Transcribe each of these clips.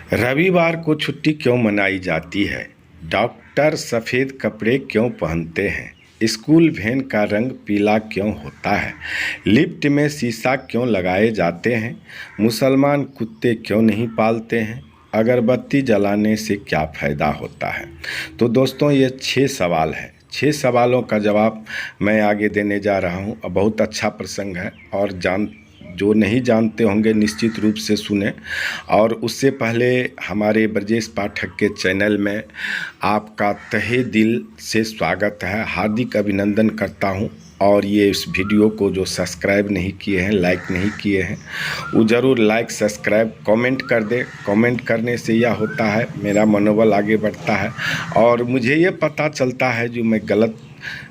रविवार को छुट्टी क्यों मनाई जाती है? डॉक्टर सफ़ेद कपड़े क्यों पहनते हैं? स्कूल वैन का रंग पीला क्यों होता है? लिफ्ट में शीशा क्यों लगाए जाते हैं? मुसलमान कुत्ते क्यों नहीं पालते हैं? अगरबत्ती जलाने से क्या फ़ायदा होता है? तो दोस्तों, ये 6 सवाल हैं। 6 सवालों का जवाब मैं आगे देने जा रहा हूँ। बहुत अच्छा प्रसंग है और जो नहीं जानते होंगे निश्चित रूप से सुने। और उससे पहले हमारे ब्रजेश पाठक के चैनल में आपका तहे दिल से स्वागत है, हार्दिक अभिनंदन करता हूं। और ये इस वीडियो को जो सब्सक्राइब नहीं किए हैं, लाइक नहीं किए हैं, वो ज़रूर लाइक सब्सक्राइब कमेंट कर दें। कमेंट करने से यह होता है, मेरा मनोबल आगे बढ़ता है और मुझे ये पता चलता है जो मैं गलत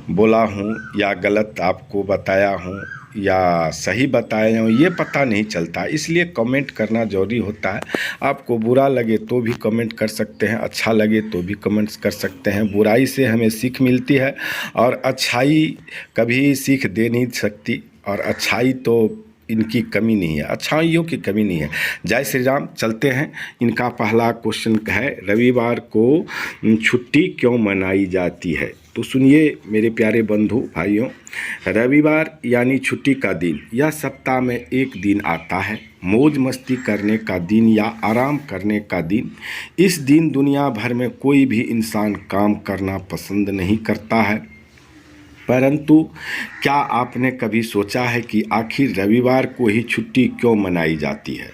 बोला हूँ या गलत आपको बताया हूँ या सही बताया हूँ, ये पता नहीं चलता। इसलिए कमेंट करना ज़रूरी होता है। आपको बुरा लगे तो भी कमेंट कर सकते हैं, अच्छा लगे तो भी कमेंट्स कर सकते हैं। बुराई से हमें सीख मिलती है और अच्छाई कभी सीख दे नहीं सकती, और अच्छाई तो इनकी कमी नहीं है, अच्छाइयों की कमी नहीं है। जय श्री राम। चलते हैं। इनका पहला क्वेश्चन है, रविवार को छुट्टी क्यों मनाई जाती है? तो सुनिए मेरे प्यारे बंधु भाइयों, रविवार यानी छुट्टी का दिन। यह सप्ताह में एक दिन आता है, मौज मस्ती करने का दिन या आराम करने का दिन। इस दिन दुनिया भर में कोई भी इंसान काम करना पसंद नहीं करता है, परंतु क्या आपने कभी सोचा है कि आखिर रविवार को ही छुट्टी क्यों मनाई जाती है?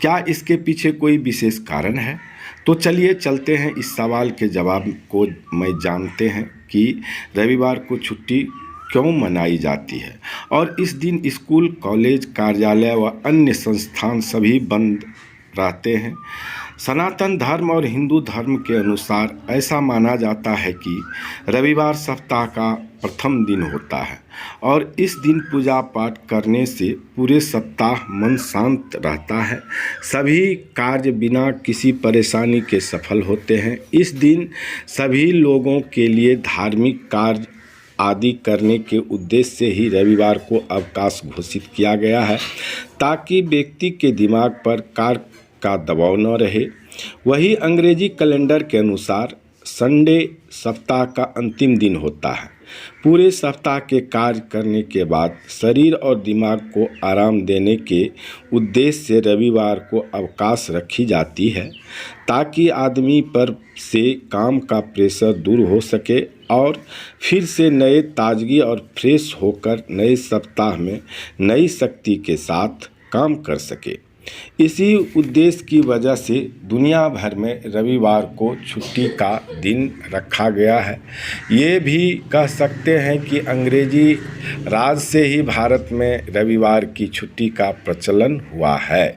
क्या इसके पीछे कोई विशेष कारण है? तो चलिए चलते हैं, इस सवाल के जवाब को मैं जानते हैं कि रविवार को छुट्टी क्यों मनाई जाती है। और इस दिन स्कूल, कॉलेज, कार्यालय व अन्य संस्थान सभी बंद रहते हैं। सनातन धर्म और हिंदू धर्म के अनुसार ऐसा माना जाता है कि रविवार सप्ताह का प्रथम दिन होता है और इस दिन पूजा पाठ करने से पूरे सप्ताह मन शांत रहता है। सभी कार्य बिना किसी परेशानी के सफल होते हैं। इस दिन सभी लोगों के लिए धार्मिक कार्य आदि करने के उद्देश्य से ही रविवार को अवकाश घोषित किया गया है, ताकि व्यक्ति के दिमाग पर कार्य का दबाव न रहे। वही अंग्रेजी कैलेंडर के अनुसार संडे सप्ताह का अंतिम दिन होता है। पूरे सप्ताह के कार्य करने के बाद शरीर और दिमाग को आराम देने के उद्देश्य से रविवार को अवकाश रखी जाती है, ताकि आदमी पर से काम का प्रेशर दूर हो सके और फिर से नए ताजगी और फ्रेश होकर नए सप्ताह में नई शक्ति के साथ काम कर सके। इसी उद्देश्य की वजह से दुनिया भर में रविवार को छुट्टी का दिन रखा गया है। ये भी कह सकते हैं कि अंग्रेजी राज से ही भारत में रविवार की छुट्टी का प्रचलन हुआ है।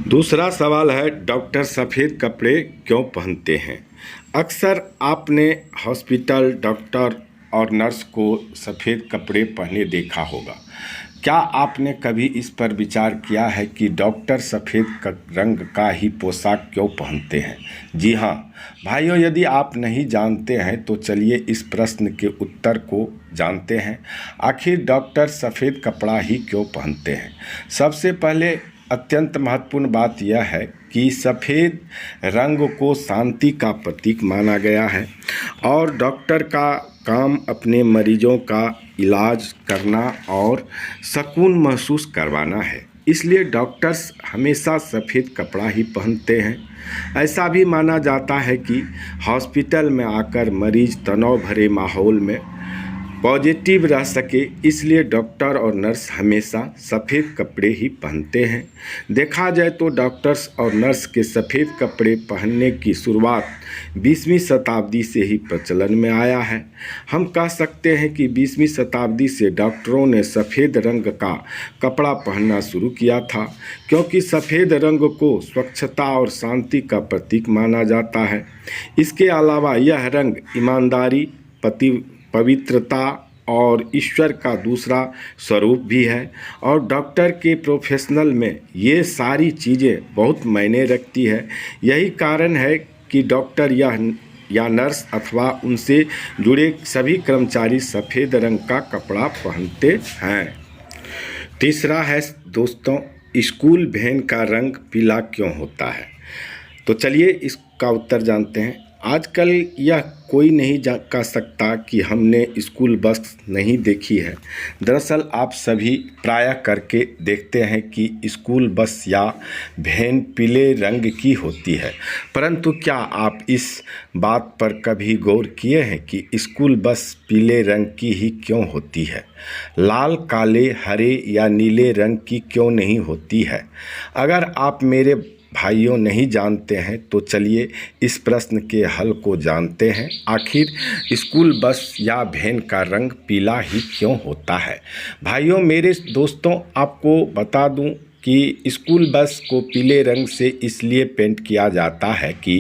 दूसरा सवाल है, डॉक्टर सफ़ेद कपड़े क्यों पहनते हैं? अक्सर आपने हॉस्पिटल, डॉक्टर और नर्स को सफ़ेद कपड़े पहने देखा होगा। क्या आपने कभी इस पर विचार किया है कि डॉक्टर सफ़ेद रंग का ही पोशाक क्यों पहनते हैं? जी हाँ भाइयों, यदि आप नहीं जानते हैं तो चलिए इस प्रश्न के उत्तर को जानते हैं। आखिर डॉक्टर सफ़ेद कपड़ा ही क्यों पहनते हैं? सबसे पहले अत्यंत महत्वपूर्ण बात यह है कि सफ़ेद रंग को शांति का प्रतीक माना गया है और डॉक्टर का काम अपने मरीजों का इलाज करना और सुकून महसूस करवाना है। इसलिए डॉक्टर्स हमेशा सफ़ेद कपड़ा ही पहनते हैं। ऐसा भी माना जाता है कि हॉस्पिटल में आकर मरीज तनाव भरे माहौल में पॉजिटिव रह सके, इसलिए डॉक्टर और नर्स हमेशा सफ़ेद कपड़े ही पहनते हैं। देखा जाए तो डॉक्टर्स और नर्स के सफ़ेद कपड़े पहनने की शुरुआत 20वीं शताब्दी से ही प्रचलन में आया है। हम कह सकते हैं कि 20वीं शताब्दी से डॉक्टरों ने सफ़ेद रंग का कपड़ा पहनना शुरू किया था, क्योंकि सफ़ेद रंग को स्वच्छता और शांति का प्रतीक माना जाता है। इसके अलावा यह रंग ईमानदारी, पवित्रता और ईश्वर का दूसरा स्वरूप भी है और डॉक्टर के प्रोफेशनल में ये सारी चीज़ें बहुत मायने रखती है। यही कारण है कि डॉक्टर या नर्स अथवा उनसे जुड़े सभी कर्मचारी सफ़ेद रंग का कपड़ा पहनते हैं। तीसरा है दोस्तों, स्कूल वैन का रंग पीला क्यों होता है? तो चलिए इसका उत्तर जानते हैं। आजकल यह कोई नहीं कह सकता कि हमने स्कूल बस नहीं देखी है। दरअसल आप सभी प्रायः करके देखते हैं कि स्कूल बस या वैन पीले रंग की होती है, परंतु क्या आप इस बात पर कभी गौर किए हैं कि स्कूल बस पीले रंग की ही क्यों होती है? लाल, काले, हरे या नीले रंग की क्यों नहीं होती है? अगर आप मेरे भाइयों नहीं जानते हैं तो चलिए इस प्रश्न के हल को जानते हैं। आखिर स्कूल बस या वैन का रंग पीला ही क्यों होता है? भाइयों, मेरे दोस्तों, आपको बता दूं कि स्कूल बस को पीले रंग से इसलिए पेंट किया जाता है कि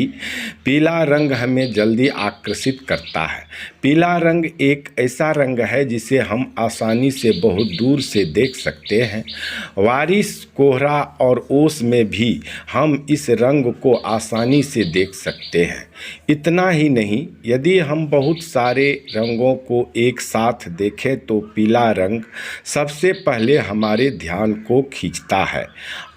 पीला रंग हमें जल्दी आकर्षित करता है। पीला रंग एक ऐसा रंग है जिसे हम आसानी से बहुत दूर से देख सकते हैं। बारिश, कोहरा और ओस में भी हम इस रंग को आसानी से देख सकते हैं। इतना ही नहीं, यदि हम बहुत सारे रंगों को एक साथ देखें तो पीला रंग सबसे पहले हमारे ध्यान को खींचता है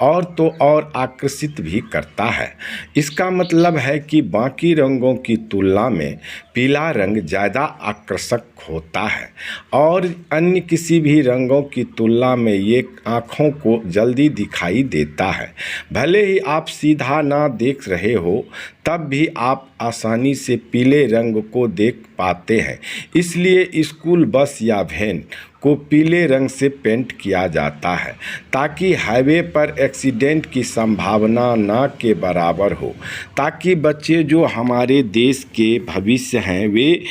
और तो और आकर्षित भी करता है। इसका मतलब है कि बाकी रंगों की तुलना में पीला रंग ज़्यादा आकर्षक होता है और अन्य किसी भी रंगों की तुलना में ये आँखों को जल्दी दिखाई देता है। भले ही आप सीधा ना देख रहे हो, तब भी आप आसानी से पीले रंग को देख पाते हैं। इसलिए स्कूल बस या वैन को पीले रंग से पेंट किया जाता है ताकि हाईवे पर एक्सीडेंट की संभावना ना के बराबर हो, ताकि बच्चे जो हमारे देश के भविष्य हैं वे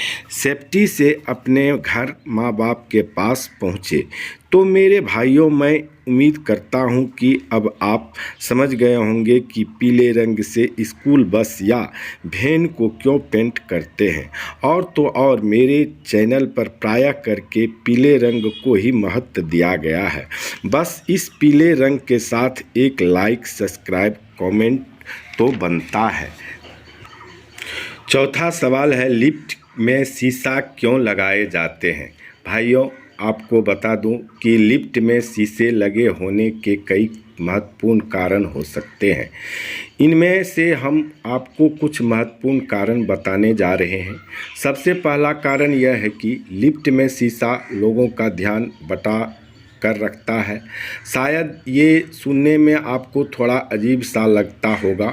सेफ्टी से अपने घर माँ बाप के पास पहुँचे। तो मेरे भाइयों, मैं उम्मीद करता हूं कि अब आप समझ गए होंगे कि पीले रंग से स्कूल बस या वैन को क्यों पेंट करते हैं। और तो और मेरे चैनल पर प्रायः करके पीले रंग को ही महत्व दिया गया है। बस इस पीले रंग के साथ एक लाइक, सब्सक्राइब, कमेंट तो बनता है। चौथा सवाल है, लिफ्ट में शीशा क्यों लगाए जाते हैं? भाइयों, आपको बता दूं कि लिफ्ट में शीशे लगे होने के कई महत्वपूर्ण कारण हो सकते हैं। इनमें से हम आपको कुछ महत्वपूर्ण कारण बताने जा रहे हैं। सबसे पहला कारण यह है कि लिफ्ट में शीशा लोगों का ध्यान बटा कर रखता है। शायद ये सुनने में आपको थोड़ा अजीब सा लगता होगा,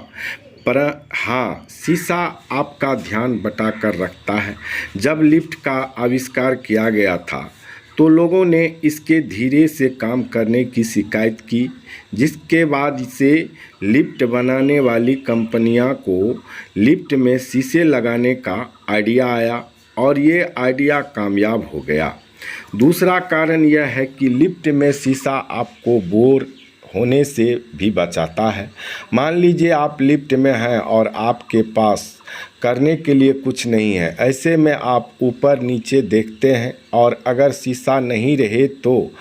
पर हाँ, शीशा आपका ध्यान बटा कर रखता है। जब लिफ्ट का आविष्कार किया गया था तो लोगों ने इसके धीरे से काम करने की शिकायत की, जिसके बाद से लिफ्ट बनाने वाली कंपनियां को लिफ्ट में शीशे लगाने का आइडिया आया और ये आइडिया कामयाब हो गया। दूसरा कारण यह है कि लिफ्ट में शीशा आपको बोर होने से भी बचाता है। मान लीजिए आप लिफ्ट में हैं और आपके पास करने के लिए कुछ नहीं है। ऐसे में आप ऊपर नीचे देखते हैं और अगर शीशा नहीं रहे तो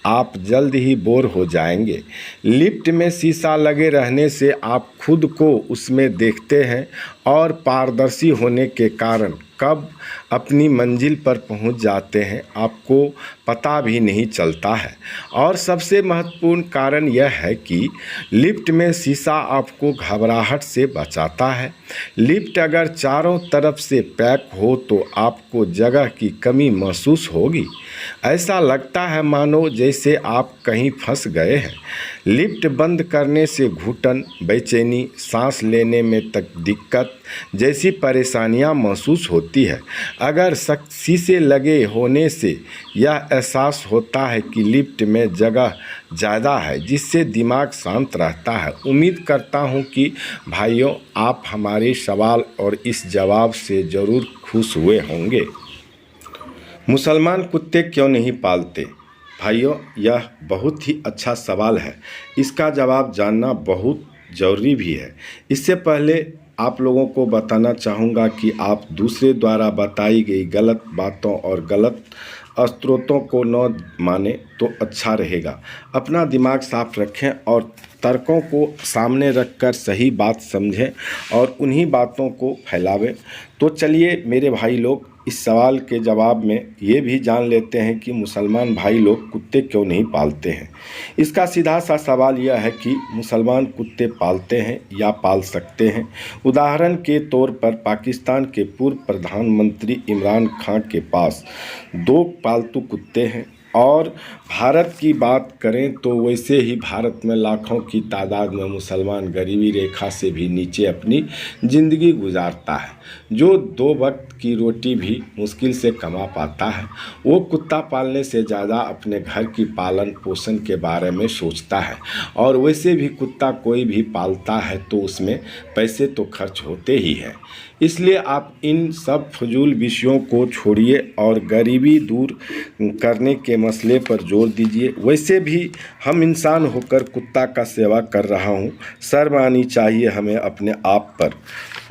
आप जल्द ही बोर हो जाएंगे। लिफ्ट में शीशा लगे रहने से आप खुद को उसमें देखते हैं और पारदर्शी होने के कारण कब अपनी मंजिल पर पहुंच जाते हैं आपको पता भी नहीं चलता है। और सबसे महत्वपूर्ण कारण यह है कि लिफ्ट में शीशा आपको घबराहट से बचाता है। लिफ्ट अगर चारों तरफ से पैक हो तो आपको जगह की कमी महसूस होगी। ऐसा लगता है मानो जैसे आप कहीं फंस गए हैं। लिफ्ट बंद करने से घुटन, बेचैनी, सांस लेने में तक दिक्कत जैसी परेशानियां महसूस होती है। अगर शीशे लगे होने से यह एहसास होता है कि लिफ्ट में जगह ज़्यादा है, जिससे दिमाग शांत रहता है। उम्मीद करता हूं कि भाइयों, आप हमारे सवाल और इस जवाब से ज़रूर खुश हुए होंगे। मुसलमान कुत्ते क्यों नहीं पालते? भाइयों, यह बहुत ही अच्छा सवाल है। इसका जवाब जानना बहुत ज़रूरी भी है। इससे पहले आप लोगों को बताना चाहूँगा कि आप दूसरे द्वारा बताई गई गलत बातों और गलत स्रोतों को न माने तो अच्छा रहेगा। अपना दिमाग साफ रखें और तर्कों को सामने रखकर सही बात समझें और उन्हीं बातों को फैलावें। तो चलिए मेरे भाई लोग, इस सवाल के जवाब में ये भी जान लेते हैं कि मुसलमान भाई लोग कुत्ते क्यों नहीं पालते हैं। इसका सीधा सा सवाल यह है कि मुसलमान कुत्ते पालते हैं या पाल सकते हैं। उदाहरण के तौर पर पाकिस्तान के पूर्व प्रधानमंत्री इमरान खान के पास 2 पालतू कुत्ते हैं। और भारत की बात करें तो वैसे ही भारत में लाखों की तादाद में मुसलमान गरीबी रेखा से भी नीचे अपनी ज़िंदगी गुजारता है, जो 2 वक्त की रोटी भी मुश्किल से कमा पाता है। वो कुत्ता पालने से ज़्यादा अपने घर की पालन पोषण के बारे में सोचता है। और वैसे भी कुत्ता कोई भी पालता है तो उसमें पैसे तो खर्च होते ही हैं। इसलिए आप इन सब फजूल विषयों को छोड़िए और गरीबी दूर करने के मसले पर जोर दीजिए। वैसे भी हम इंसान होकर कुत्ता का सेवा कर रहा हूँ। शर्म आनी चाहिए हमें अपने आप पर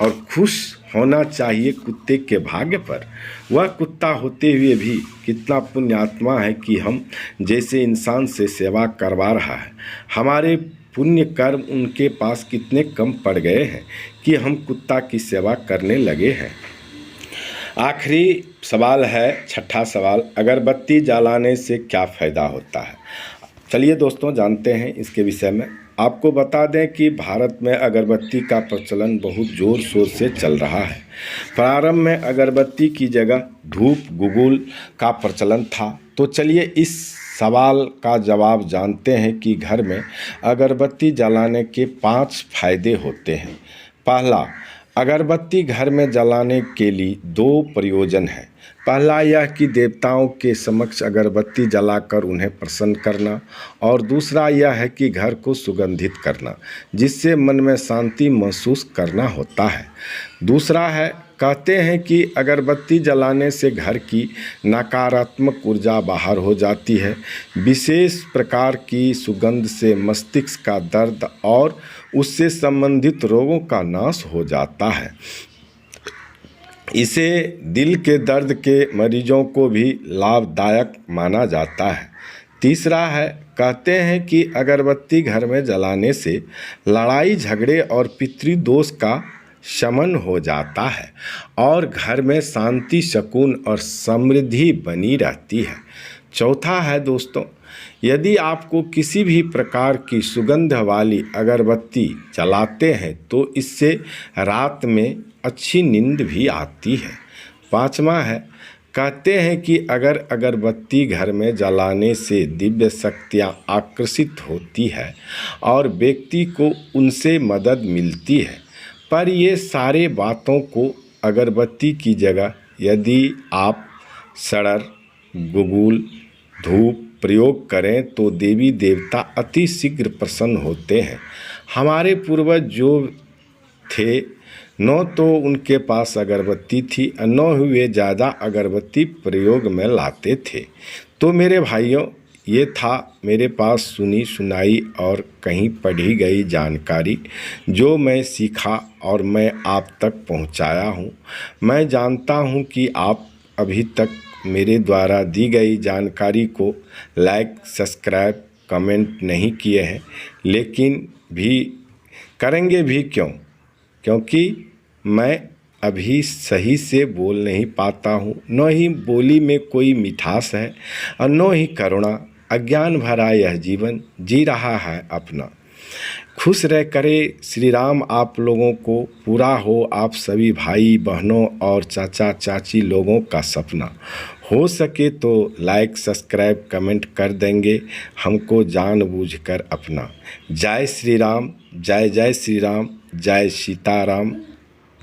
और खुश होना चाहिए कुत्ते के भाग्य पर। वह कुत्ता होते हुए भी कितना पुण्यात्मा है कि हम जैसे इंसान से सेवा करवा रहा है। हमारे पुण्य कर्म उनके पास कितने कम पड़ गए हैं कि हम कुत्ता की सेवा करने लगे हैं। आखिरी सवाल है, 6ठा सवाल, अगरबत्ती जलाने से क्या फ़ायदा होता है। चलिए दोस्तों जानते हैं इसके विषय में। आपको बता दें कि भारत में अगरबत्ती का प्रचलन बहुत ज़ोर शोर से चल रहा है। प्रारंभ में अगरबत्ती की जगह धूप गुगुल का प्रचलन था। तो चलिए इस सवाल का जवाब जानते हैं कि घर में अगरबत्ती जलाने के 5 फायदे होते हैं। पहला, अगरबत्ती घर में जलाने के लिए 2 प्रयोजन हैं। पहला यह कि देवताओं के समक्ष अगरबत्ती जलाकर उन्हें प्रसन्न करना, और दूसरा यह है कि घर को सुगंधित करना, जिससे मन में शांति महसूस करना होता है। दूसरा है, कहते हैं कि अगरबत्ती जलाने से घर की नकारात्मक ऊर्जा बाहर हो जाती है। विशेष प्रकार की सुगंध से मस्तिष्क का दर्द और उससे संबंधित रोगों का नाश हो जाता है। इसे दिल के दर्द के मरीजों को भी लाभदायक माना जाता है। तीसरा है, कहते हैं कि अगरबत्ती घर में जलाने से लड़ाई झगड़े और पितृदोष का शमन हो जाता है और घर में शांति सुकून और समृद्धि बनी रहती है। चौथा है दोस्तों, यदि आपको किसी भी प्रकार की सुगंध वाली अगरबत्ती जलाते हैं तो इससे रात में अच्छी नींद भी आती है। पांचवा है, कहते हैं कि अगर अगरबत्ती घर में जलाने से दिव्य शक्तियाँ आकर्षित होती है और व्यक्ति को उनसे मदद मिलती है। पर ये सारे बातों को अगरबत्ती की जगह यदि आप सड़र गुगुल धूप प्रयोग करें तो देवी देवता अति शीघ्र प्रसन्न होते हैं। हमारे पूर्वज जो थे न तो उनके पास अगरबत्ती थी न ही वे ज़्यादा अगरबत्ती प्रयोग में लाते थे। तो मेरे भाइयों, ये था मेरे पास सुनी सुनाई और कहीं पढ़ी गई जानकारी जो मैं सीखा और मैं आप तक पहुंचाया हूं। मैं जानता हूं कि आप अभी तक मेरे द्वारा दी गई जानकारी को लाइक सब्सक्राइब कमेंट नहीं किए हैं, लेकिन भी करेंगे भी क्यों? क्योंकि मैं अभी सही से बोल नहीं पाता हूँ, न ही बोली में कोई मिठास है और न ही करुणा। अज्ञान भरा यह जीवन जी रहा है अपना। खुश रह करे श्री राम आप लोगों को पूरा हो आप सभी भाई बहनों और चाचा चाची लोगों का सपना। हो सके तो लाइक सब्सक्राइब कमेंट कर देंगे हमको जानबूझकर अपना। जय श्री राम, जय जय श्री राम, जय सीताराम।